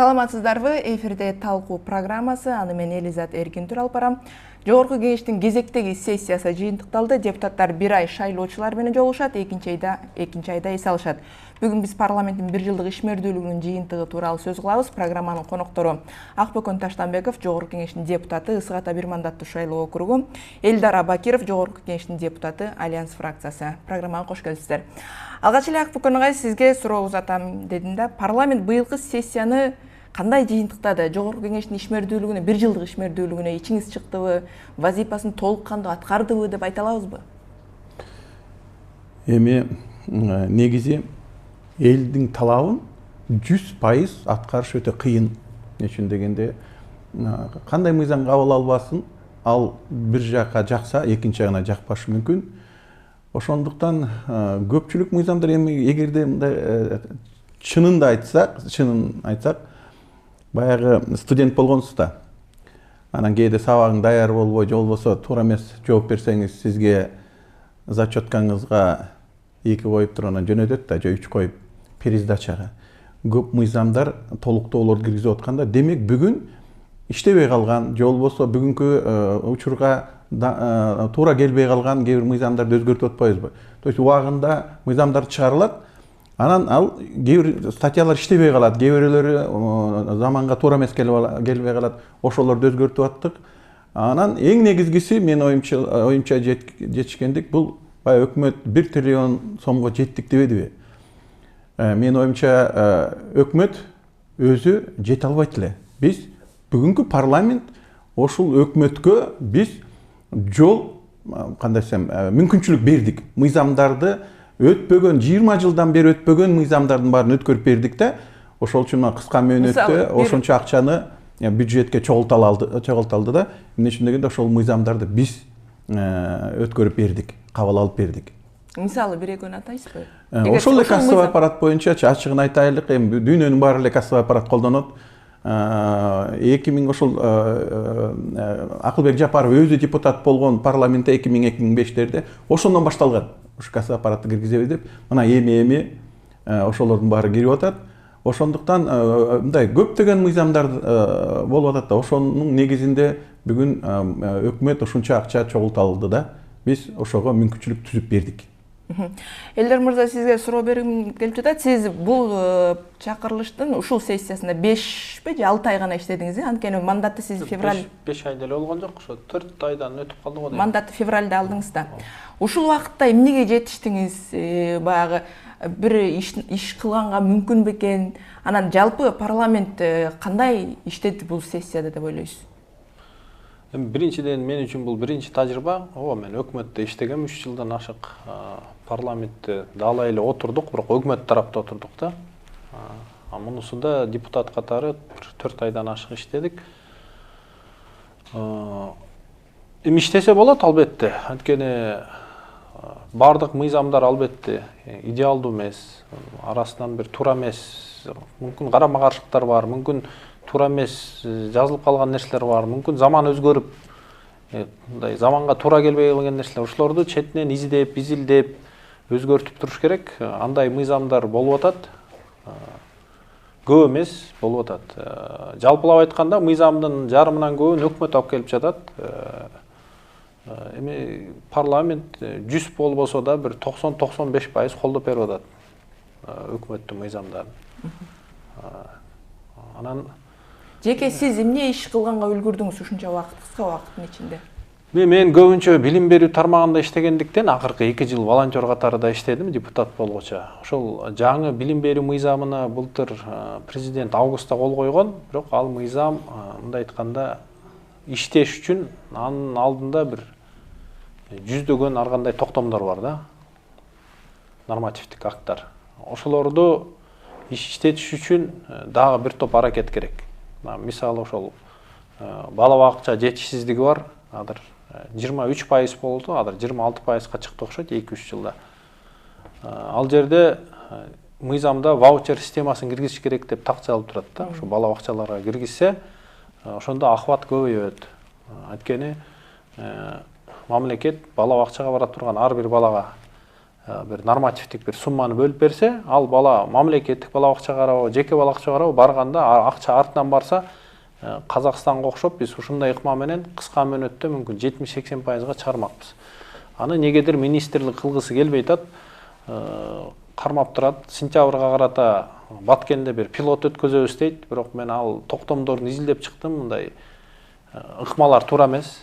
Саламатсыздарбы? Эфирде талкуу программасы. Аны мен Элизат Эркин алып барам. Жогорку кеңештин кезектеги сессиясы жыйынтыкталды. Депутаттар бир ай шайлоочулар менен жолугушат, экинчи айда эс алышат. Бүгүн биз парламенттин бир жылдык ишмердүүлүгүнүн жыйынтыгы тууралуу сөз кылабыз. Программанын коноктору Акбөкөн Таштанбеков, жогорку кеңештин депутаты, Ысык Ата бир мандаттуу шайлоо округу, Элдар Бакиров, жогорку кеңештин депутаты, Альянс фракциясы. Программага кош келипсиздер. Алгач эле Акбөкөн агай, сизге суроо узатам дедим да. Парламент быйылкы сессияны кандай жыйынтыктады? Жогорку кеңештин ишмердүүлүгүнө, бир жылдык ишмердүүлүгүнө ичиңиз чыктыбы, вазифасын толук кандуу аткардыбы деп айта алабызбы? Эми негизи элдин талабын 100% аткарыш өтө кыйын. Үчүн дегенде кандай мыйзам кабыл албасын, ал бир жакка жакса, экинчи жагына жакпашы мүмкүн. Ошондуктан көпчүлүк мыйзамдар эми эгерде чынын айтсак, баягы студент болгонсузда, анан кээде сабагың даяр болбой, же болбосо туура эмес жооп берсеңиз, сизге зачеткаңызга 2 коюп туруп анан жөнөтөт да, же 3 коюп пересдачага. Көп мыйзамдар толуктоолорду киргизип атканда, демек бүгүн иштебей калган, же болбосо бүгүнкү учурга туура келбей калган кээ бир мыйзамдарды өзгөртүп атпайбызбы? То есть убагында мыйзамдар чыгарылат, анан ал кээ бир статьялар иштебей калат, кээ бирөөлөрү заманга туура эмес келбей калат, ошолорду өзгөртүп аттык. Анан эң негизгиси мен оюмча жетишкендик бул баягы өкмөт 1 триллион сомго жеттик дебедиби? Мен оюмча өкмөт өзү жете албайт эле. Биз бүгүнкү парламент ошол өкмөткө биз жол кандай десем, мүмкүнчүлүк бердик. Мыйзамдарды өтпөгөн, 20 жылдан бери өтпөгөн мыйзамдардын баарын өткөрүп бердик да, ошол үчүн кыска мөөнөттө ошончо акчаны бюджетке чогулталды да. Эмне үчүн дегенде ошол мыйзамдарды биз өткөрүп бердик, кабыл алып бердик. Мисалы бир экөөнү атайсызбы? Ошол эле кассовый аппарат боюнча ачыгын айтайлык, эми дүйнөнүн баары эле кассовый аппарат колдонот. 2000 ошол Акылбек Жапаров өзү депутат болгон парламентте 2000-2005-терде ошондон башталган. Ушу кассовый аппаратты киргизебиз деп, мына эми ошолордун баары кирип атат. Ошондуктан мындай көптөгөн мыйзамдар болуп атат да, ошонун негизинде бүгүн өкмөт ушунча акча чогулталды да, биз ошого мүмкүнчүлүк түзүп бердик. Элдар мырза, сизге суроо бергим келип жатат. Сиз бул чакырылыштын ушул сессиясында 5 же 6 ай гана иштедиңиз, анткени мандатты сиз февраль 5 ай деле болгон жок, ошо 4 айдан өтүп калды го. Мандатты февралда алдыңыз да. Ушул убакытта эмнеге жетиштиңиз? Баягы бир иш кылганга мүмкүн бекен? Анан жалпы парламент кандай иштеди бул сессияда деп ойлойсуз? Биринчиден мен үчүн бул биринчи тажрыйба. Мен өкмөттө иштегем, 3 жылдан ашык парламентте далы эле отурдук, бирок өкмөт тарапта отурдук да. Мунусунда депутат катары 4 айдан ашык иштедик. Эми иштесе болот албетте. Анткени бардык мыйзамдар албетте идеалдуу эмес, арасынан бир туура эмес, мүмкүн карама-каршылыктар бар, мүмкүн туура эмес жазылып калган нерселер бар, мүмкүн заман өзгөрүп, мындай заманга туура келбей калган нерселер, ошолорду четинен изилдеп, өзгөртүп туруш керек. Андай мыйзамдар болуп атат. Көп эмес болуп атат. Жалпылап айтканда, мыйзамдын жарымынан көбүн өкмөт алып келип жатат. Эми парламент 100 болбосо да бир 90-95% колдоп берип атат өкмөттүн мыйзамдарын. Анан жеке сиз эмне иш кылганга үлгүрдүңүз ушунча убакыт, кыска убакыттын ичинде? Мен көбүнчө билим берүү тармагында иштегендиктен акыркы 2 жыл волонтер катарында иштедим, депутат болгочо. Ошол жаңы билим берүү мыйзамына былтыр президент августта кол койгон, бирок ал мыйзам мындай айтканда иштеш үчүн анын алдында бир жүздөгөн ар кандай токтомдор бар да. Нормативдик акттар. Ошолорду иштетиш үчүн дагы бир топ аракет керек. Мисалы ошол бала бакча жетишсиздиги бар. Азыр 23% болду, азыр 26%га чыкты окшойт 2-3 жылда. Ал жерде мыйзамда ваучер системасын киргизиш керек деп такчалып турат да. Ошо бала бакчаларга киргизсе, ошондо охват көбөйөт. Анткени мамлекет бала бакчага бара турган ар бир балага бир нормативдик бир сумманы бөлүп берсе, ал бала мамлекеттик бала бакча карабы, жеке бала бакча карабы барганда акча артынан барса, Казакстанга окшоп биз ушундай ыкма менен кыска мөөнөттө мүмкүн 70-80%га чыгармакпыз. Аны негедир министрлик кылгысы келбей атат, кармап турат. Сентябрга карата Баткенде бир пилот өткөзөбүз дейт, бирок мен ал токтомдорун изилдеп чыктым, мындай ыкмалар туура эмес,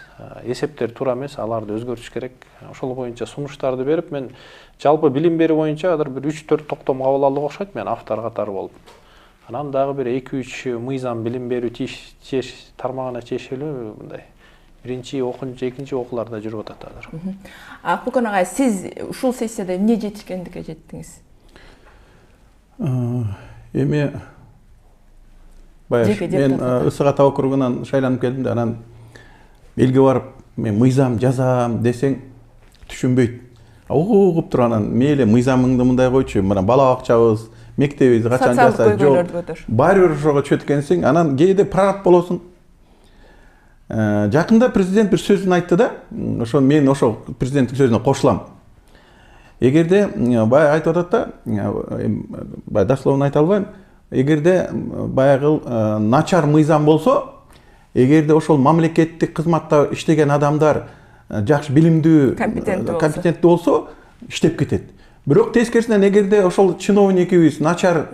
эсептер туура эмес, аларды өзгөртүш керек. Ошол боюнча сунуштарды берип, мен жалпы билим берүү боюнча бир 3-4 токтом кабыл алдык окшойт, мен автор катары болуп. Анан дагы бир 2-3 мыйзам билим берүү тиеш тармагына чечилүү мындай биринчи, экинчи окууларда жүрүп атат азыр. Акбүкөн агай, сиз ушул сессияда эмне жетишкендикке жеттиңиз? Эми баягы мен ысык ата округунан шайланып келдим да, анан элге барып мен мыйзам жазам десең түшүнбөйт. Угуп туруп анан мейли мыйзамыңды мындай койчу, мына бала бакчабыз, мектебибиз качан жаса, жок. Баары бир ошого чөткөнсүң, анан кээде прораб болосуң. Жакында президент бир сөзүн айтты да, ошо мен ошо президенттик сөзүнө кошулам. Эгерде баягы айтып атат да, баягы дословно айта албайм. Эгерде баягы начар мыйзам болсо, эгерде ошол мамлекеттик кызматта иштеген адамдар жакшы билимдүү, компетенттүү болсо, иштеп кетет. Бирок тескерисинен эгерде ошол чиновникибиз начар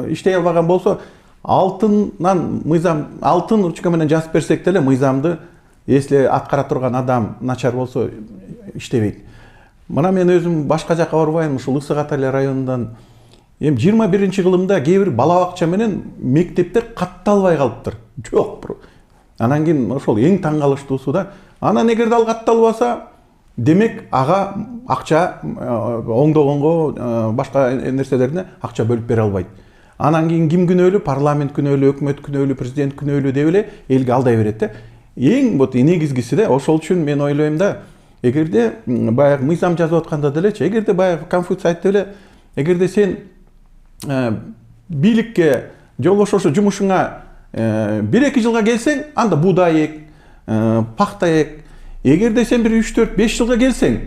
иштей албаган болсо, алтыннан мыйзам, алтын ручка менен жазып берсек деле мыйзамды, если аткара турган адам начар болсо, иштебейт. Мына мен өзүм башка жакка барбайм, ушул Ысык Ата районундан. Эми 21-кылымда кээ бир бала бакча менен мектептер катталбай калыптыр. Жок. Анан кийин ошол эң таң калыштуусу да. Анан эгерде ал катталбаса, демек ага акча оңдогонго, башка нерселерине акча бөлүп бере албайт. Анан кийин ким күнөөлүү? Парламент күнөөлүү, өкмөт күнөөлүү, президент күнөөлүү деп эле элге алдай берет да. Эң негизгиси да, ошол үчүн мен ойлойм да, эгерде баягы мыйзам жазып атканда делечи, эгерде баягы Конфуций айтты эле, эгерде сен бийликке жолбош ошо жумушуңа 1-2 жылга келсең, анда буудай эк, пахта эк. Эгерде сен бир 3-4-5 жылга келсең,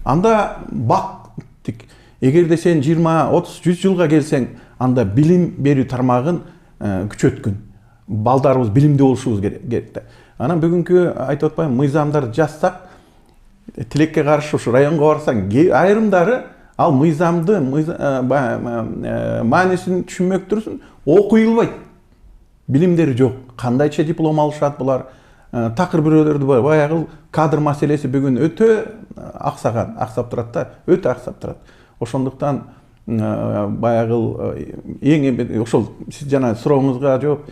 анда бак тик. Эгерде сен 20, 30, 100 жылга келсең, анда билим берүү тармагын күчөткүн. Балдарыбыз билимдүү болушубуз керек да. Анан бүгүнкү айтып атпайм, мыйзамдар жазсак, тилекке каршы ушу районго барсаң, айрымдары ал мыйзамды маанисин түшүнмөктүрсүн, окуй албайт. Билимдери жок. Кандайча диплом алышат булар? Такыр бирөөлөрдү баягы кадр маселеси бүгүн өтө аксап турат да, өтө аксап турат. Ошондуктан баягы эң ошол сиз жана сурооңузга жооп,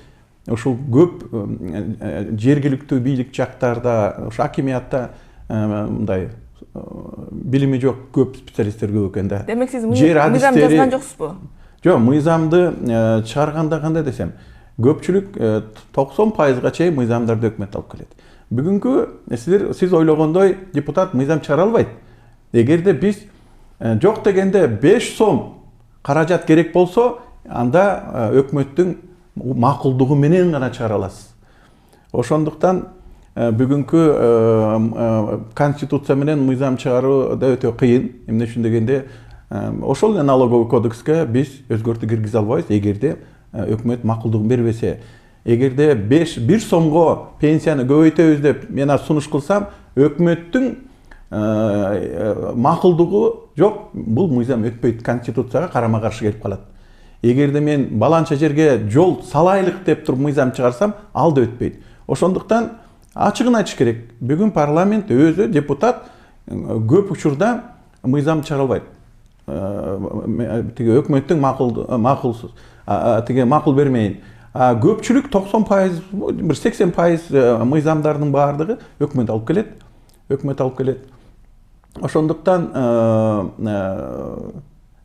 ошол көп жергиликтүү бийлик жактарда, ошо акимиятта мындай билими жок көп специалисттер көп экен да. Демек сиз мыйзам жазган жоксузбу? Жок, мыйзамды чыгарганда кандай десем, көпчүлүк 90%га чейин мыйзамдарды өкмөт алып келет. Бүгүнкү сиз ойлогондой депутат мыйзам чыгара албайт. Эгерде биз жок дегенде 5 сом каражат керек болсо, анда өкмөттүн макулдугу менен гана чыгара аласыз. Ошондуктан бүгүнкү конституция менен мыйзам чыгаруу да өтө кыйын. Эмне үчүн дегенде, ошол налоговый кодекске биз өзгөртүү киргизе албайбыз, эгерде өкмөт макулдугун бербесе. Эгерде 1 сомго пенсияны көбөйтөбүз деп мен сунуш кылсам, өкмөттүн макулдугу жок, бул мыйзам өтпөйт, конституцияга карама каршы келип калат. Эгерде мен баланча жерге жол салайлык деп туруп мыйзам чыгарсам, ал да өтпөйт. Ошондуктан ачыгын айтыш керек. Бүгүн парламент өзү, депутат көп учурда мыйзам чыгара албайт. Тиги өкмөттүн макулсуз, тиги макул бермейин. Көпчүлүк 90%, бир 80% мыйзамдардын баардыгы өкмөт алып келет. Ошондуктан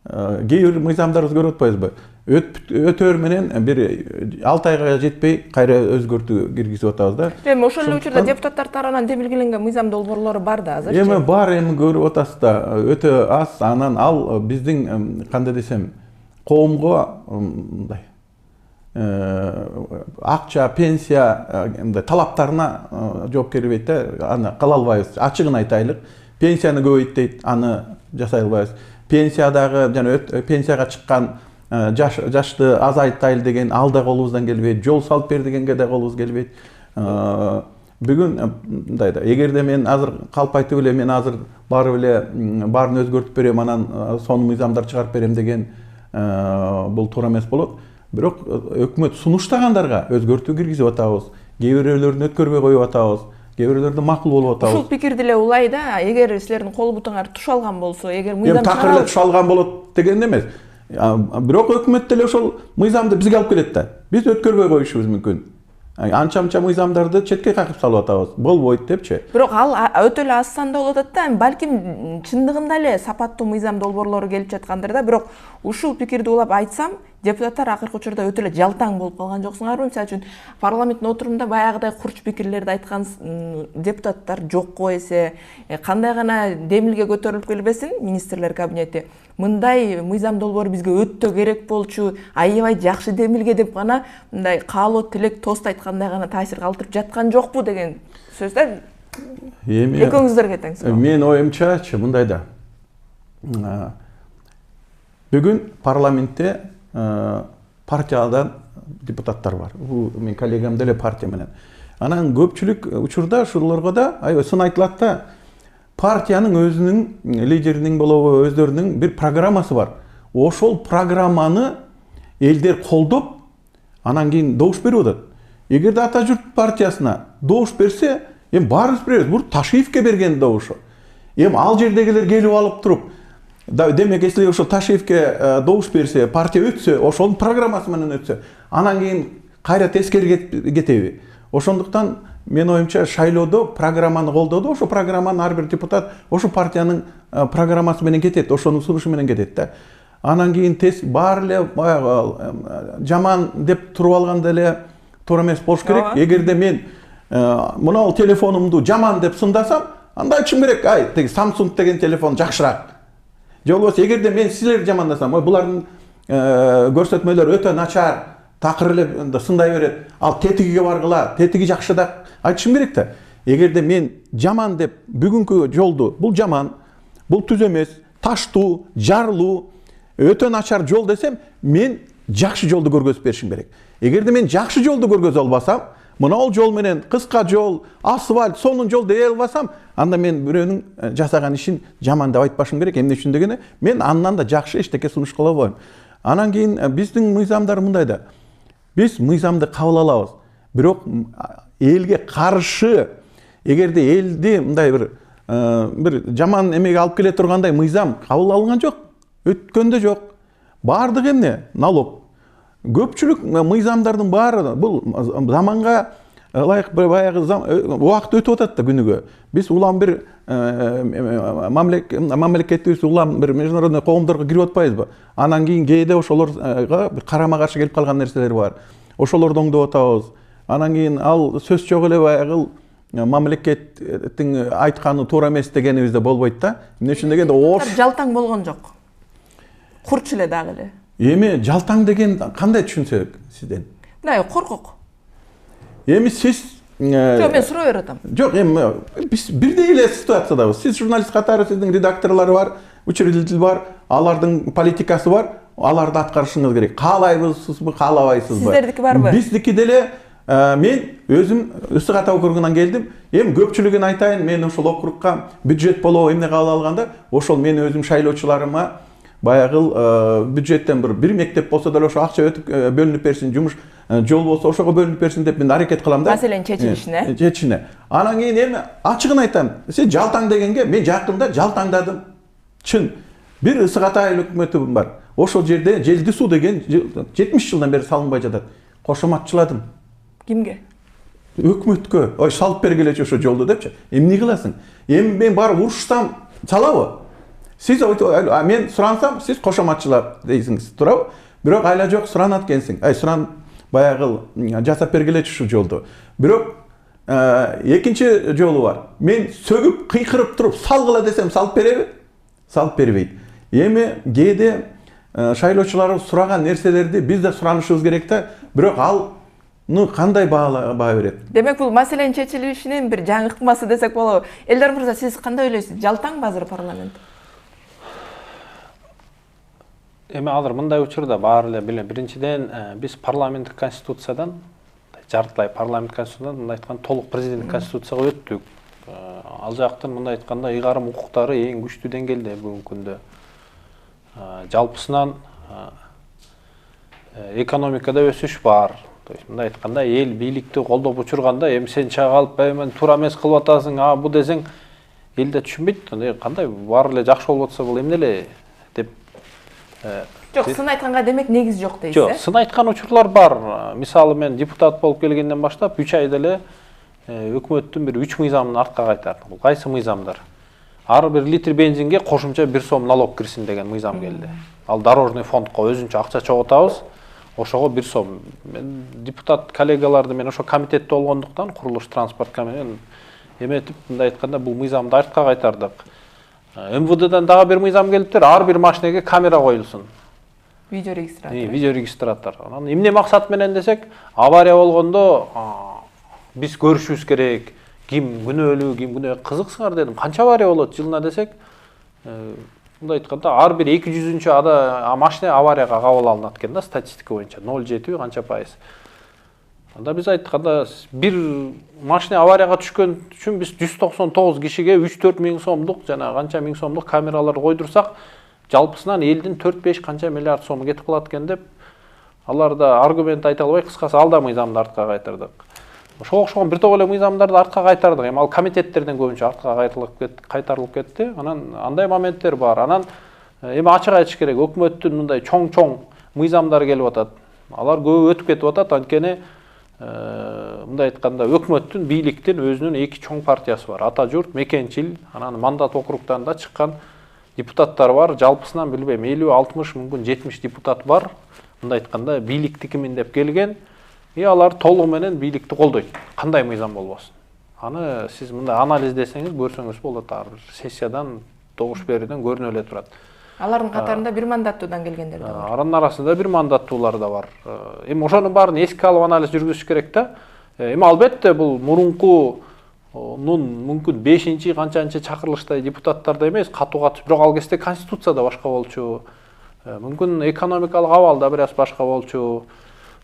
кээ бир мыйзамдарыбыз көрүп атпайбызбы? Өтөр менен бир 6 айга жетпей кайра өзгөртүү киргизип атабыз да. Эми ошол эле учурда депутаттар тарабынан демилгеленген мыйзам долбоорлору бар да азыр. Эми бар, эми көрүп атасыз да, өтө аз. Анан ал биздин кандай десем, коомго мындай акча, пенсия талаптарына жооп бербейт да, аны кыла албайбыз. Ачыгын айтайлык, пенсияны көбөйт дейт, аны жасай албайбыз. пенсиядагы жана пенсияга чыккан жашты азайтайлы деген ал да колубуздан келбейт, жол салып бер дегенге да колубуз келбейт. Бүгүн мындай да, эгерде мен азыр калп айтып эле мен азыр барып эле баарын өзгөртүп берем, анан сонун мыйзамдар чыгарып берем деген бул туура эмес болот. Бирок өкмөт сунуштагандарга өзгөртүү киргизип атабыз, кээ бирөөлөрүн өткөрбөй коюп атабыз, кээ бирөөлөрдө макул болуп атабыз. Ушул пикирди эле улай да, эгер силердин кол бутуңар туш алган болсо, эгер мыйзам такыр эле туш алган болот деген эмес. Бирок өкмөт деле ошол мыйзамды бизге алып келет да. Биз өткөрбөй коюшубуз мүмкүн. Анча-мынча мыйзамдарды четке какып салып атабыз. Болбойт депчи. Бирок ал өтө эле аз санда болуп атат да, балким чындыгында эле сапаттуу мыйзам долбоорлору келип жаткандыр да. Бирок ушул пикирди улап айтсам, депутаттар акыркы учурда өтө эле жалтаң болуп калган жоксуңарбы? Мисалы үчүн парламенттин отурумунда баягыдай курч пикирлерди айткан депутаттар жокко эсе, кандай гана демилге көтөрүлүп келбесин министрлер кабинети. Мындай мыйзам долбоору бизге өтө керек болчу, аябай жакшы демилге деп гана мындай каалоо, тилек, тост айткандай гана таасир калтырып жаткан жокпу деген сөз да. Экөөңүздөргө тең. Мен оюмчачы мындай да. Бүгүн парламентте партиядан депутаттар бар. Бул мен коллегам деле партия менен. Анан көпчүлүк учурда ушулорго да аябай сын айтылат да. Партиянын өзүнүн лидеринин болобу өздөрүнүн бир программасы бар. Ошол программаны элдер колдоп, анан кийин добуш берип атат. Эгерде Ата журт партиясына добуш берсе, баарыбыз беребиз. Бул Ташиевке берген добушу. Ал жердегилер келип алып туруп, демек, если ошол Ташиевке добуш берсе, партия өтсө, ошонун программасы менен өтсө, анан кийин кайра тескери кетеби? Ошондуктан мен оюмча шайлоодо программаны колдоду, ошо программаны ар бир депутат ошо партиянын программасы менен кетет, ошонун сунушу менен кетет да. Анан кийин баары эле баягы жаман деп туруп алганда эле туура эмес болуш керек. Эгерде мен мына телефонумду жаман деп сындасам, анда айтышым керек, теги Samsung деген телефон жакшыраак. Же болбосо эгерде мен силерди жамандасам, булардын көрсөтмөлөрү өтө начар, такыр эле сындай берет, ал тетигиге баргыла, тетиги жакшы да айтышым керек да. Эгерде мен жаман деп бүгүнкү жолду, бул жаман, бул түз эмес, таштуу, жарлуу, өтө начар жол десем, мен жакшы жолду көргөзүп беришим керек. Эгерде мен жакшы жолду көргөзө албасам, мына ол жол менен кыска жол, асфальт, сонун жол дей албасам, анда мен бирөөнүн жасаган ишин жаман деп айтпашым керек. Эмне үчүн дегене, мен андан да жакшы эчтеке сунуш кыла албайм. Анан кийин биздин мыйзамдар мындай да. Биз мыйзамды кабыл алабыз. Бирок элге каршы, эгерде элди мындай бир жаман эмеге алып келе тургандай мыйзам кабыл алынган жок, өткөндө жок. Бардыгы эмне? Налог. Көпчүлүк мыйзамдардын баары бул заманга ылайык баягы убакыт өтүп атат да күнүгө. Биз улам бир мамлекетибиз улам бир международный коомдорго кирип атпайбызбы? Анан кийин кээде ошолорго бир карама каршы келип калган нерселер бар. Ошолорду оңдоп атабыз. Анан кийин ал сөз жок эле баягы мамлекеттин айтканы туура эмес дегенибиз да болбойт да. Эмне үчүн дегенде жалтаң болгон жок. Курч эле дагы эле. Эми жалтаң деген кандай түшүнсөк сизден? Мындай коркок. Эми сиз Жок, мен суроо берип атам. Жок, эми биз бирдей эле ситуациядабыз. Сиз журналист катары, сиздин редакторлору бар, учредитель бар, алардын политикасы бар, аларды аткарышыңыз керек. Каалайбызбы, каалабайсызбы? Сиздердики барбы? Биздики деле мен өзүм Ысык Ата округунан келдим. Эми көпчүлүгүн айтайын, мен ошол округка бюджет болобу эмне кабыл алганда, ошол мен өзүм шайлоочуларыма баягы бюджеттен бир мектеп болсо деле ошо акча өтүп бөлүнүп берсин, жумуш жол болсо ошого бөлүнүп берсин деп мен аракет кылам да. Маселенин чечилишине. Чечишине. Анан кийин эми ачыгын айтам. Сен жалтаң дегенге мен жакында жалтаңдадым. Чын. Бир Ысык Ата өкмөтү бар. Ошол жерде Желди суу деген 70 жылдан бери салынбай жатат. Кошоматчыладым. Кимге? Өкмөткө. Ой, салып бергилечи ошо жолду депчи. Эмне кыласың? Эми мен барып урушсам салабы? Сиз мен сурансам, сиз кошоматчылап дейсиңиз, туурабы? Бирок айла жок, суранат экенсиң. Суран баягы жасап бергилечи ушул жолду. Бирок экинчи жолу бар. Мен сөгүп, кыйкырып туруп салгыла десем салып береби? Салып бербейт. Эми кээде шайлоочулар сураган нерселерди биз да суранышыбыз керек да, бирок ал кандай баа берет? Демек бул маселенин чечилишинин бир жаңыртмасы десек болобу. Элдар мырза, сиз кандай ойлойсуз? Жалтаңбы азыр парламент? эми азыр мындай учурда баары эле билем. Биринчиден биз парламенттик конституциядан жартылай парламент конституциядан мындай айтканда толук президенттик конституцияга өттүк. Ал жактан мындай айтканда ыйгарым укуктары эң күчтүү деңгээлде бүгүнкү күндө. Жалпысынан экономикада өсүш бар. То есть мындай айтканда эл бийликти колдоп учурганда эми сен чыга калып мен туура эмес кылып атасың, бу десең эл да түшүнбөйт. Кандай баары эле жакшы болуп атса бул эмне эле деп. Жок, сын айтканга демек негиз жок дейсиз. Жок, сын айткан учурлар бар. Мисалы мен депутат болуп келгенден баштап 3 айда эле өкмөттүн бир 3 мыйзамын артка кайтардым. Бул кайсы мыйзамдар? Ар бир литр бензинге кошумча 1 сом налог кирсин деген мыйзам келди. Ал дорожный фондко өзүнчө акча чогултабыз. Ошого 1 сом. Мен депутат коллегаларды мен ошо комитетте болгондуктан, курулуш транспорт комитетинин эметип мындай айтканда бул мыйзамды артка кайтардык. МВДдан дагы бир мыйзам келиптир, ар бир машинеге камера коюлсун. Видеорегистратор. Видеорегистратор. Анан эмне максат менен десек, авария болгондо биз көрүшүбүз керек. Ким күнөөлүү, ким күнөө кызыксыңар дедим. Канча авария болот жылына десек, мындай айтканда ар бир 200-чү машина аварияга кабыл алынат экен да, статистика боюнча 0,7 канча пайыз. Анда биз айтканда бир машина аварияга түшкөн үчүн биз 199 кишиге 3-4 миң сомдук жана канча миң сомдук камералар койдурсак, жалпысынан элдин 4-5 канча миллиард сом кетип калат экен деп, аларда аргумент айта албай, кыскасы алда мыйзамды артка кайтардык. Ошого окшогон бир топ эле мыйзамдарды артка кайтардык. Эми ал комитеттерден көбүнчө артка кайтарылып кетти. Анан андай моменттер бар. Анан эми ачык айтыш керек, өкмөттүн мындай чоң мыйзамдары келип атат. Алар көбү өтүп кетип атат, анткени мындай айтканда өкмөттүн, бийликтин өзүнүн 2 чоң партиясы бар. Ата журт, Мекенчил, анан мандат округтарында чыккан депутаттар бар. Жалпысынан билбейм 50-60 мүмкүн 70 депутат бар. Мындай айтканда бийликтикимин деп келген. Алар толугу менен бийликти колдойт. Кандай мыйзам болбосун. Аны сиз мындай анализдесеңиз, көрсөңүз болот. Ар бир сессиядан, добуш берүүдөн көрүнө эле турат. Алардын катарында бир мандаттуудан келгендер да бар. Анын арасында бир мандаттуулар да бар. Эми ошонун баарын эске алып анализ жүргүзүш керек да. Эми албетте бул мурункунун мүмкүн 5-чи канчанчы чакырылышта депутаттарда эмес, катуу-катуу, бирок ал кезде конституцияда башка болчу. Мүмкүн экономикалык абал да бир аз башка болчу.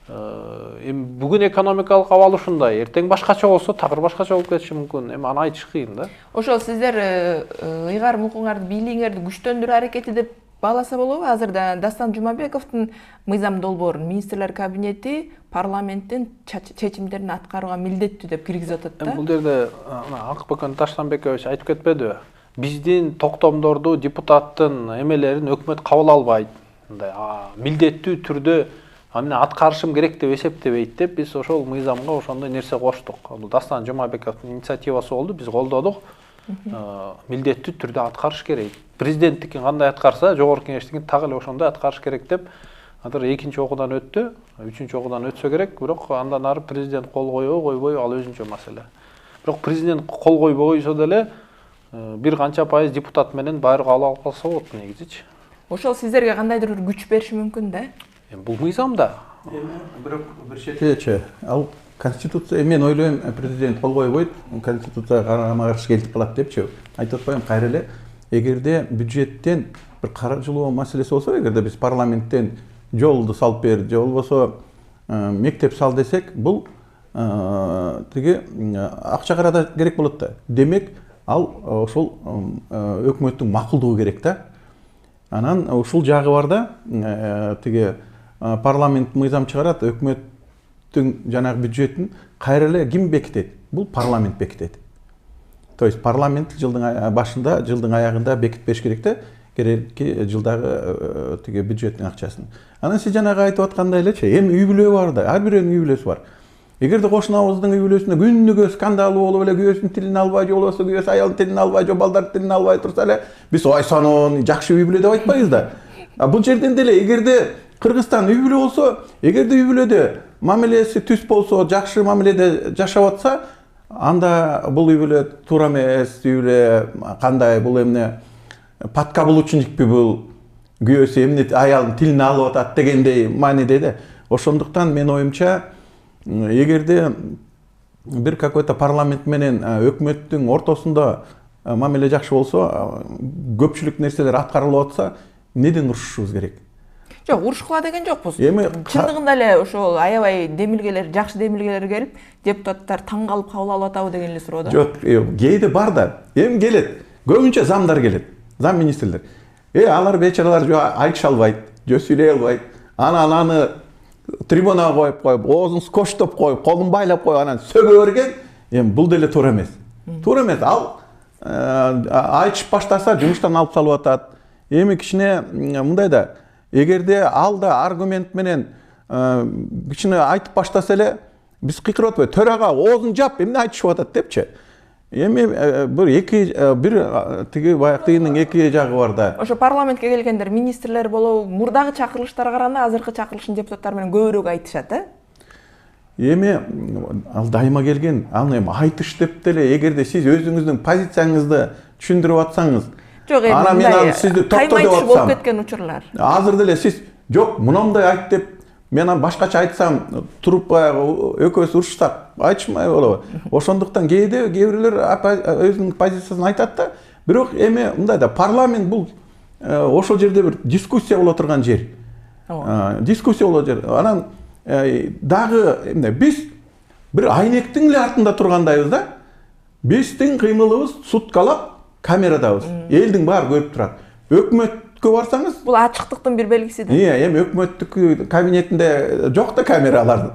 Эми бүгүн экономикалык абал ушундай, эртең башкача болсо, такыр башкача болуп кетиши мүмкүн. Эми аны айтыш кыйын да. Ошол сиздер ыйгарым укуңарды, бийлигиңерди күчтөндүрүү аракети деп бааласа болобу? Азырда Дастан Жумабековдун мыйзам долбоорун министрлер кабинети парламенттин чечимдерин аткарууга милдеттүү деп киргизип атат да. Бул жерде Акбөкөн Таштанбекович айтып кетпедиби? Биздин токтомдорду, депутаттын эмелерин өкмөт кабыл албайт. Мындай милдеттүү түрдө аны аткарышым керек деп эсептебейт деп биз ошол мыйзамга ошондой нерсе коштук. Бул Дастан Жумабековдун инициативасы болду, биз колдодук. Милдеттүү түрдө аткарыш керек. Президенттикин кандай аткарса, жогорку кеңештикин так эле ошондой аткарыш керек деп азыр 2-чи окуудан өттү, 3-чү окуудан өтсө керек, бирок андан ары президент кол койбой, койбой ал өзүнчө маселе. Бирок президент кол койбойсо деле бир канча пайыз депутат менен баары кабыл алып калса болот негизичи. Ошол сиздерге кандайдыр бир күч бериши мүмкүн да? Бул мыйзамда. Бирок бир четечи, ал конституция, мен ойлойм президент кол койбойт, конституцияга карама-каршы келип калат депчи. Айтып атпайм, кайра эле эгерде бюджеттен бир каржылоо маселеси болсо, эгерде биз парламенттен жолду салып бер, же болбосо мектеп сал десек, бул тиги акча карада керек болот да. Демек, ал ошол өкмөттүн макулдугу керек да. Анан ушул жагы бар да, тиги парламент мыйзам чыгарат, өкмөттүн жанагы бюджетин кайра эле ким бекитет? Бул парламент бекитет. То есть парламент жылдын башында, жылдын аягында бекитпеш керек да, керекки жылдагы тиги бюджеттин акчасын. Анан сиз жанагы айтып аткандай элечи, эми үй бүлө бар да, ар бирөөнүн үй бүлөсү бар. Эгерде кошунабыздын үй бүлөсүндө күнүгө скандал болуп эле күйөөсүнүн тилин албай, же болбосо күйөөсү аялдын тилин албай, же балдардын тилин албай турса эле, биз ой сонун жакшы үй бүлө деп айтпайбыз да. Бул жерден деле эгерде Кыргызстан үй бүлө болсо, эгерде үй бүлөдө мамилеси түз болсо, жакшы мамиледе жашап атса, анда бул үй бүлө туура эмес, үй бүлө кандай, бул эмне подкаблучникпи бул, күйөөсү эмне аялдын тилин алып атат дегендей мааниде да. Ошондуктан мен оюмча, эгерде бир какой-то парламент менен өкмөттүн ортосунда мамиле жакшы болсо, көпчүлүк нерселер аткарылып атса, неден урушушубуз керек? Жок, урушкула деген жокпуз. Эми Чындыгында эле ошол аябай демилгелер, жакшы демилгелер келип, депутаттар таң калып кабыл алып атабы деген эле суроо да. Жок, кээде бар да. Эми келет. Көбүнчө замдар келет. Зам министрлер. Алар бечаралар айтыша албайт, жö сүйлөй албайт. Аны трибунага коюп, оозун скотчтоп коюп, колун байлап коюп, анан сөгө берген. Эми бул деле туура эмес. Туура эмес. Ал айтышып баштаса жумуштан алып салып атат. Эми кичине мындай да, эгерде ал да аргумент менен кичине айтып баштаса эле, биз кыйкырып атпайбы, төрага оозун жап, эмне айтышып атат депчи. Эми бир тиги баягынын эки жагы бар да. Ошо парламентке келгендер министрлер болобу, мурдагы чакырылыштарга караганда азыркы чакырылыштын депутаттары менен көбүрөөк айтышат, Эми ал дайыма келген, аны эми айтыш деп деле, эгерде сиз өзүңүздүн позицияңызды түшүндүрүп атсаңыз, Жок, ана мен аны сизди топто деп болуп атсам, кеткен учурлар. азыр деле сиз жок, мындай айт деп мен аны башкача айтсам, туруп экөөбүз урушсак, айтышмай болобу. Ошондуктан кээде кээ бирлер өзүнүн позициясын айтат да, бирок эми мындай да, парламент бул ошол жерде бир дискуссия боло турган жер. Дискуссия боло жер. Анан дагы эмне, биз бир айнектин эле артында тургандайбыз да. Биздин кыймылыбыз суткалап камерадабыз. Элдин баары көрүп турат. Өкмөткө барсаңыз, Бул ачыктыктын бир белгиси да. Эми өкмөттүк кабинетинде жок да камералар.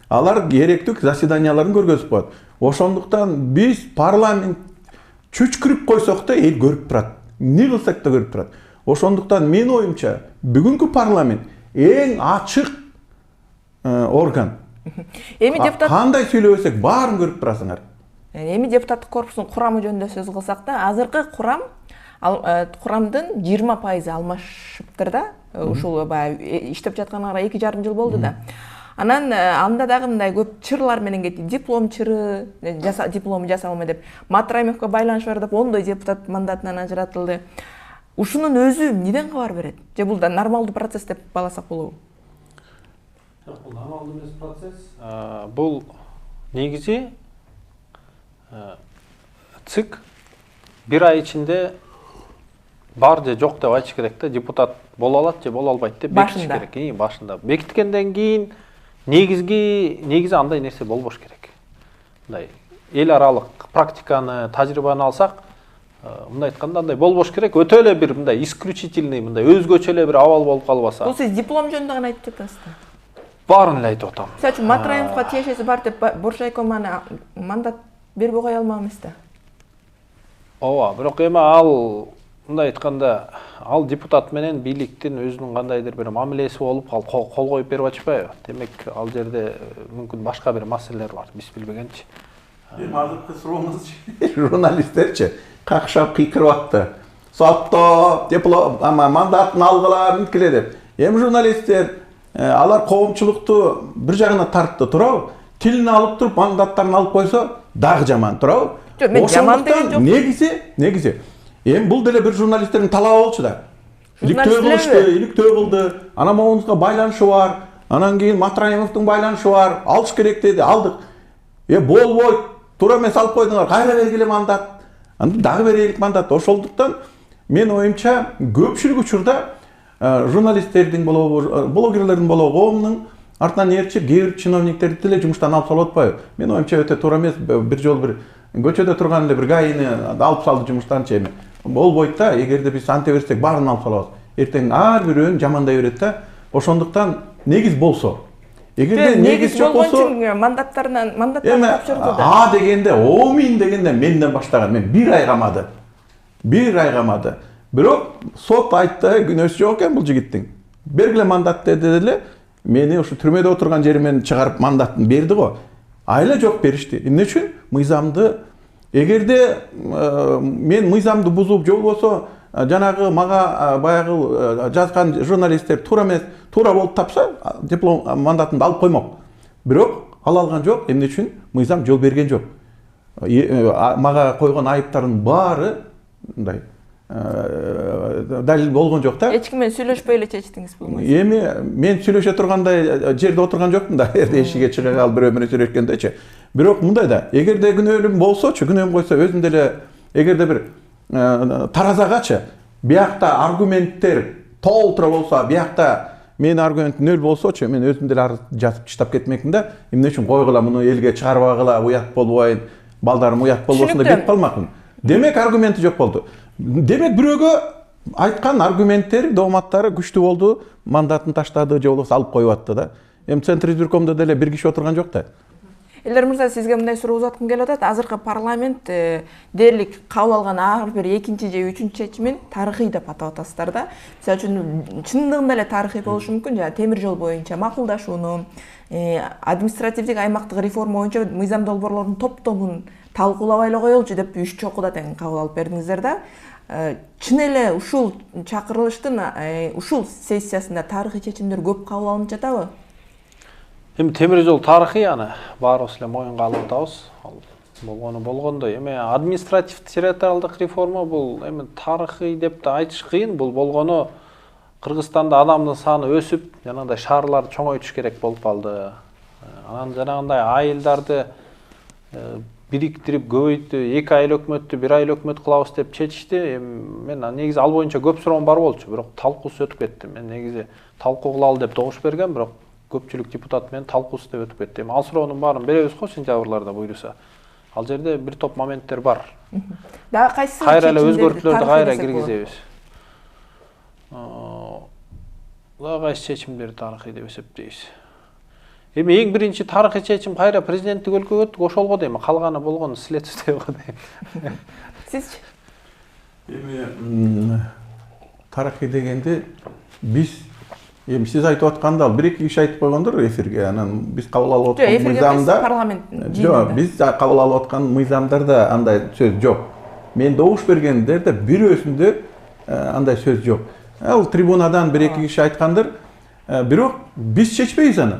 Алар керектүү заседанияларын көргөзүп коет. Ошондуктан биз парламент чүчкүрүп койсок да эл көрүп турат. Эмне кылсак да көрүп турат. Ошондуктан мен оюмча бүгүнкү парламент эң ачык орган. Эми депутат Кандай сүйлөбөсөк баарын көрүп турасыңар. Эми депутаттык корпустун курамы жөнүндө сөз кылсак да, азыркы курамдын 20% алмашыптыр да. Ушул баягы иштеп жатканына 2,5 жыл болду да. Анан анда дагы мындай көп чырлар менен кетти. Диплом чыры, диплому жасалма деп, Матраимовго байланышы бар деп 10 депутат мандатынан ажыратылды. Ушунун өзү эмнеден кабар берет? Же бул да нормалдуу процесс деп баласак болобу? Бул нормалдуу эмес процесс. Бул негизи ЦИК бир ай ичинде бар же жок деп айтыш керек да, депутат боло алат же боло албайт деп бекитиш керек. Башында бекиткенден кийин негизи андай нерсе болбош керек. Мындай эл аралык практиканы, тажрыйбаны алсак, мындай айтканда андай болбош керек. Өтө эле бир мындай исключительный, мындай өзгөчө эле бир абал болуп калбаса. Бул сиз диплом жөнүндө гана айтып жатасыз да? Баарын эле айтып атам. Мисалы үчүн Матраимовго тиешеси бар деп Боршайкоманы мандат бербей кое алмамыз да. Ооба, бирок эми ал мындай айтканда, ал депутат менен бийликтин өзүнүн кандайдыр бир мамилеси болуп, ал кол коюп берип атышпайбы? Демек, ал жерде мүмкүн башка бир маселелер бар, биз билбегенчи. Эми азыркы суроомуз журналисттерчи какшап кыйкырып атты. Сотто диплом, мандатын алгыла, мүмкүн деп. Эми журналисттер алар коомчулукту бир жагына тартты, туурабы? Тилин алып туруп, мандаттарын алып койсо, дагы жаман, туурабы? Жок, мен жаман деген жок. Негизи эми бул деле бир журналисттердин талабы болчу да. Иликтөө кылды, анан могунузга байланышы бар, анан кийин Матраимовдун байланышы бар, алыш керек деди, алдык. Болбойт, туура эмес алып койдуңар, кайра бергиле мандат. Анда дагы берелик мандат. Ошондуктан мен оюмча көпчүлүк учурда журналисттердин болобу, блогерлердин болобу, коомдун артынан ээрчип, кээ бир чиновниктерди деле жумуштан алып салып атпайбы? Мен оюмча өтө туура эмес. Бир жолу бир көчөдө турган эле бир гайыны алып салды жумуштанчы эми. Болбойт да, эгерде биз анте берсек баарын алып салабыз. Эртең ар бирөөнү жамандай берет да. Ошондуктан негиз болсо. Эгерде негиз жок болсо, мандаттарын тапшырды да. А дегенде, мин дегенде менден баштаган. Мен бир ай камады. Бирок сот айтты, күнөөсү жок экен бул жигиттин. Бергиле мандат деди эле, мени ушу түрмөдө отурган жеримен чыгарып мандатын берди го. Айла жок беришти. Эмне үчүн? Мыйзамды, эгерде мен мыйзамды бузуп, же болбосо жанагы мага баягы жазган журналисттер туура эмес, туура болуп тапса, диплом мандатымды алып коймок. Бирок ал алган жок. Эмне үчүн? Мыйзам жол берген жок. Мага койгон айыптардын баары мындай далил болгон жок да. Эч ким менен сүйлөшпөй эле чечтиңиз бул. Эми мен сүйлөшө тургандай жерде отурган жокмун да. Эшикке чыга калып бирөө менен сүйлөшкөндөчү. Бирок мындай да, эгерде күнөөлүм болсочу, күнөөм койсо өзүндө эле эгерде бир таразагачы биякта аргументтер толтура болсо, биякта Мен аргумент нөл болсочу, мен өзүм деле арыз жазып чыштап кетмекмин да. Эмне үчүн койгула муну элге чыгарбагыла, уят болбойн, балдарым уят болбосун деп кетип калмакмын. Демек аргументи жок болду. Демек бирөөгө айткан аргументтери, дооматтары күчтүү болду, мандатын таштады же болбосо алып коюп атты да. Эми Центр избиркомдо деле бир киши отурган жок да. Элдер мырза, сизге мындай суроо узаткым келип атат. Азыркы парламент дээрлик кабыл алган ар бир экинчи же үчүнчү чечимин тарыхый деп атап атасыздар да. Мисалы үчүн чындыгында эле тарыхый болушу мүмкүн. Жана темир жол боюнча макулдашууну, административдик аймактык реформа боюнча мыйзам долбоорлордун топтомун талкуулабай эле коелучу деп 3 чокуда тең кабыл алып бердиңиздер да. Чын эле ушул чакырылыштын ушул сессиясында тарыхый чечимдер көп кабыл алынып жатабы? Эми темир жол тарыхый, аны баарыбыз эле моюнга алып атабыз. Ал болгону болгондой. Эми административдик территориалдык реформа бул эми тарыхый деп да айтыш кыйын. Бул болгону Кыргызстанда адамдын саны өсүп, жанагындай шаарларды чоңойтуш керек болуп калды. Анан жанагындай айылдарды бириктирип көбөйтү, 2 айыл өкмөттү 1 айыл өкмөт кылабыз деп чечишти. Мен негизи ал боюнча көп суроом бар болчу, бирок талкуусу өтүп кетти. Мен негизи талкуу кылалы деп добуш берген, бирок көпчүлүк депутат менен талкуусу деп өтүп кетти. Ал суроонун баарын беребиз го сентябрларда буйруса. Ал жерде бир топ моменттер бар. Дагы кайсы кайра эле өзгөртүүлөрдү кайра киргизебиз. Дагы кайсы чечимдерди тарыхый деп эсептейбиз. Эми эң биринчи тарыхый чечим кайра президенттик өлкөгө өттүк, ошол го дейм. Калганы болгону следствие го дейм. Сизчи? Эми тарыхый дегенде биз эми сиз айтып атканда ал 1-2 киши айтып койгондор эфирге, анан биз кабыл алып аткан мыйзамда парламенттин жок, биз кабыл алып аткан мыйзамдарда андай сөз жок. Мен добуш бергендерде бирөөсүндө андай сөз жок. Ал трибунадан 1-2 киши айткандыр, бирок биз чечпейбиз аны.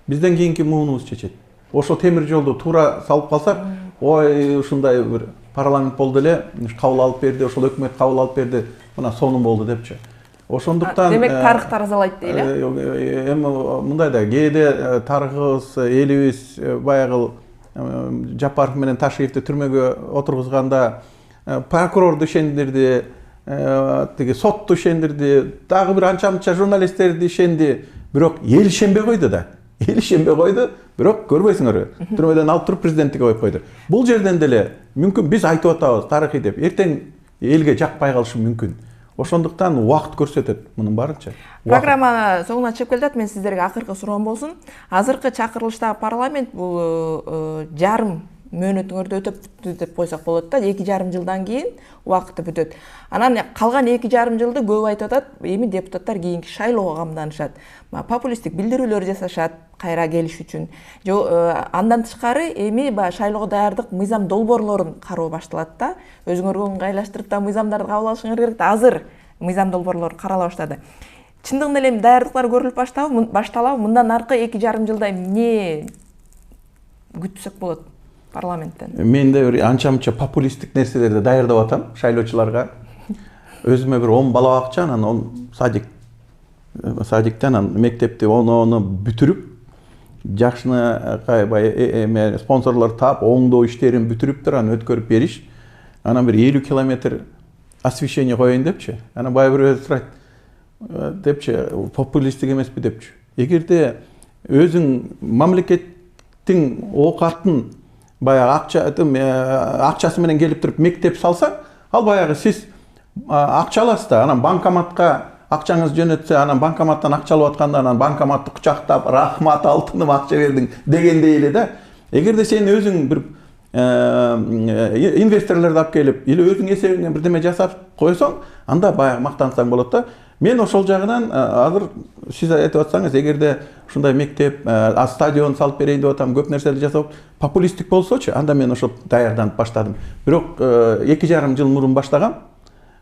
Бизден кийинки муунубуз чечет. Ошо темир жолду туура салып калсак, ой, ушундай бир парламент болду эле, кабыл алып берди, ошол өкмөт кабыл алып берди, мына сонун болду депчи. Ошондуктан демек тарых таразалайт дейли. Эми мындай да кээде тарыхыбыз, элибиз баягы Жапаров менен Ташиевди түрмөгө отургузганда прокурорду ишендирди, тиги сотту ишендирди, дагы бир анча-мынча журналисттерди ишенди, бирок эл ишенбей койду да. Эл ишенбей койду, бирок көрбөйсүңөрбү, түрмөдөн алып туруп президенттикке коюп койду. Бул жерден деле мүмкүн биз айтып атабыз тарыхый деп, эртең элге жакпай калышы мүмкүн. Ошондуктан убакыт көрсөтөт мунун баарынча. Программа соңуна чыгып келатат. Мен сиздерге акыркы суроом болсун. Азыркы чакырылыштагы парламент бул жарым мөөнөтүңөрдү өтөптү деп койсок болот да. 2,5 жылдан кийин убакыты бүтөт. Анан калган 2,5 жылды көп айтып атат. Эми депутаттар кийинки шайлоого камданышат. Популисттик билдирүүлөр жасашат кайра келиш үчүн. Андан тышкары эми баягы шайлоого даярдык мыйзам долбоорлорун кароо башталат да. Өзүңөргө ыңгайлаштырып да мыйзамдарды кабыл алышыңар керек да. Азыр мыйзам долбоорлору карала баштады. Чындыгында эле даярдыктар көрүлүп башталабы? Мындан аркы 2,5 жылда эмне күтсөк болот парламенттен? Мен да бир анча-мынча популисттик нерселерди даярдап атам шайлоочуларга. Өзүмө бир 10 бала бакча, анан садиктен мектепти оны бүтүрүп, жакшыны баягы спонсорлор таап, оңдоо иштерин бүтүрүп анан өткөрүп бериш. Анан бир 50 километр освещение коеюн депчи. Анан баягы бирөө сурайт депчи, популисттик эмеспи депчи. Эгерде өзүң мамлекеттин оокатын баягы акчасы менен келип туруп мектеп салса, ал баягы сиз акча аласыз да, анан банкоматка акчаңыз жөнөтсө, анан банкоматтан акча алып атканда, анан банкоматты кучактап, рахмат алтыным акча бердиң дегендей эле да. Эгерде сен өзүң бир инвесторлорду алып келип, или өзүң эсебиңен бирдеме жасап койсоң, анда баягы мактансаң болот да. Мен ошол жагынан азыр сиз айтып атсаңыз, эгерде ушундай мектеп, стадион салып берейин деп атам, көп нерселерди жасап, популисттик болсочу, анда мен ошо даярданып баштадым. Бирок 2,5 жыл мурун баштагам.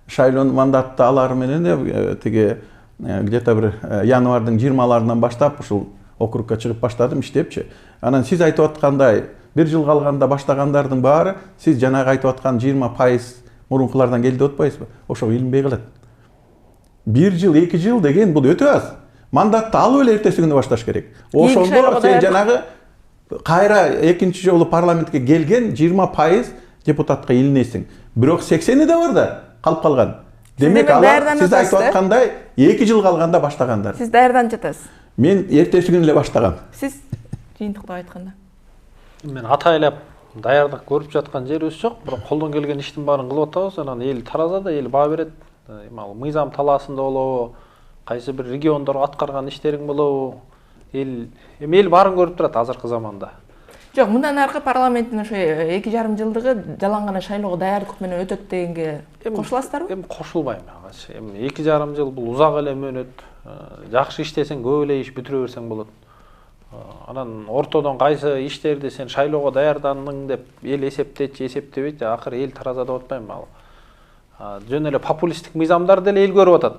Шайлоонун мандатты алары менен тиги где-то бир январдын 20-ларынан баштап ушул округка чыгып баштадым иштепчи. Анан сиз айтып аткандай, 1 жыл калганда баштагандардын баары сиз жанагы айтып аткан 20% мурункулардан келди деп атпайсызбы? Ошого илинбей калат. 1 жыл, 2 жыл деген бул өтө аз. Мандатты алып эле эртеси күнү башташ керек. Ошондо сен жанагы кайра экинчи жолу парламентке келген 20% депутатка илинесиң. Бирок 80-и да бар да калып калган. Демек Сиз алар даярданып сиз айтып атасыз, аткандай 2 жыл калганда баштагандар. Сиз даярданып жатасыз. Мен эртеси күнү эле баштагам. Сиз жыйынтыктап айтканда. Мен атайлап даярдык көрүп жаткан жерибиз жок, бирок колдон келген иштин баарын кылып атабыз. Анан эл таразада, эл баа берет. Ал мыйзам талаасында болобу, кайсы бир региондорго аткарган иштериң болобу, эл баарын көрүп турат азыркы заманда. Жок, мындан аркы парламенттин ошо 2,5 жылдыгы жалаң гана шайлоого даярдык менен өтөт дегенге кошуласыздарбы? Эми кошулбайм агачы. Эми 2,5 жыл бул узак эле мөөнөт. Жакшы иштесең көп эле иш бүтүрө берсең болот. Анан ортодон кайсы иштерди сен шайлоого даярдандың деп эл эсептечи, эсептебейт, акыры эл тараза деп атпайм. Жөн эле популисттик мыйзамдарды эле эл көрүп атат.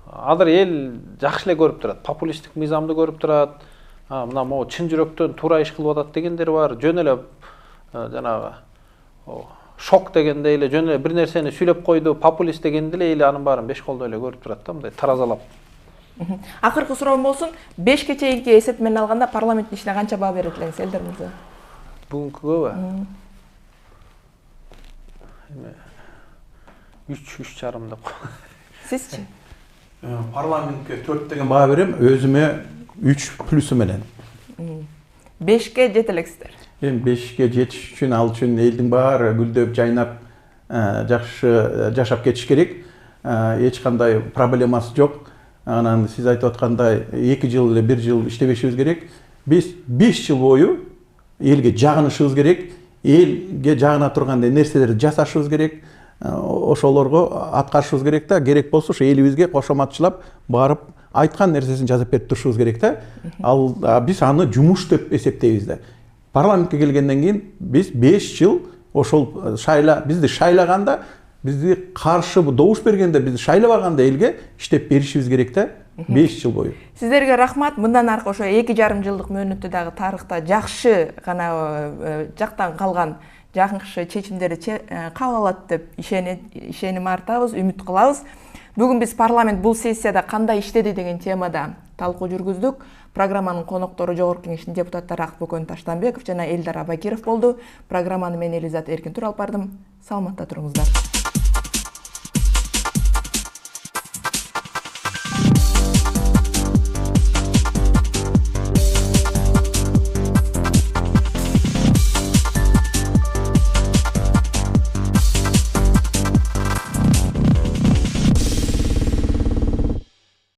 Азыр эл жакшы эле көрүп турат. Популисттик мыйзамды көрүп турат. Мына могу чын жүрөктөн туура иш кылып атат дегендер бар. Жөн эле жанагы шок дегенде эле жөн эле бир нерсени сүйлөп койду, популист дегенде эле эл анын баарын беш колдой эле көрүп турат да, мындай таразалап. Акыркы суроом болсун, 5 чейинки эсеп менен алганда парламенттин ишине канча баа берет элеңиз, Элдар мырза? Бүгүнкүгөбү? 3,5 деп. Сизчи? Парламентке 4 деген баа берем, өзүмө 3 плюсу менен. 5ке жете элексиздер. Эми 5ке жетиш үчүн, ал үчүн элдин баары гүлдөп, жайнап, жакшы жашап кетиш керек. Эч кандай проблемасы жок. Анан сиз айтып аткандай 2 жыл эле 1 жыл иштебешибиз керек. Биз 5 жыл бою элге жагынышыбыз керек. Элге жагына тургандай нерселерди жасашыбыз керек. Ошолорго аткарышыбыз керек да, керек болсо ошо элибизге кошоматчылап барып айткан нерсесин жазып берип турушубуз керек да. Ал биз аны жумуш деп эсептейбиз да. Парламентке келгенден кийин биз 5 жыл ошол бизди шайлаганда, бизди каршы добуш бергенде, бизди шайлабаганда элге иштеп беришибиз керек да. 5 жыл бою. Сиздерге рахмат. Мындан аркы ошо 2,5 жылдык мөөнөттө дагы тарыхта жакшы гана жактан калган жакшы чечимдерди кабыл алат деп ишеним артабыз, үмүт кылабыз. Бүгүн биз парламент бул сессияда кандай иштеди деген темада талкуу жүргүздүк. Программанын коноктору Жогорку Кеңештин депутаттары Акбөкөн Таштанбеков жана Элдар Абакиров болду. Программаны мен Элизат Эркинтур алып бардым. Саламатта туруңуздар.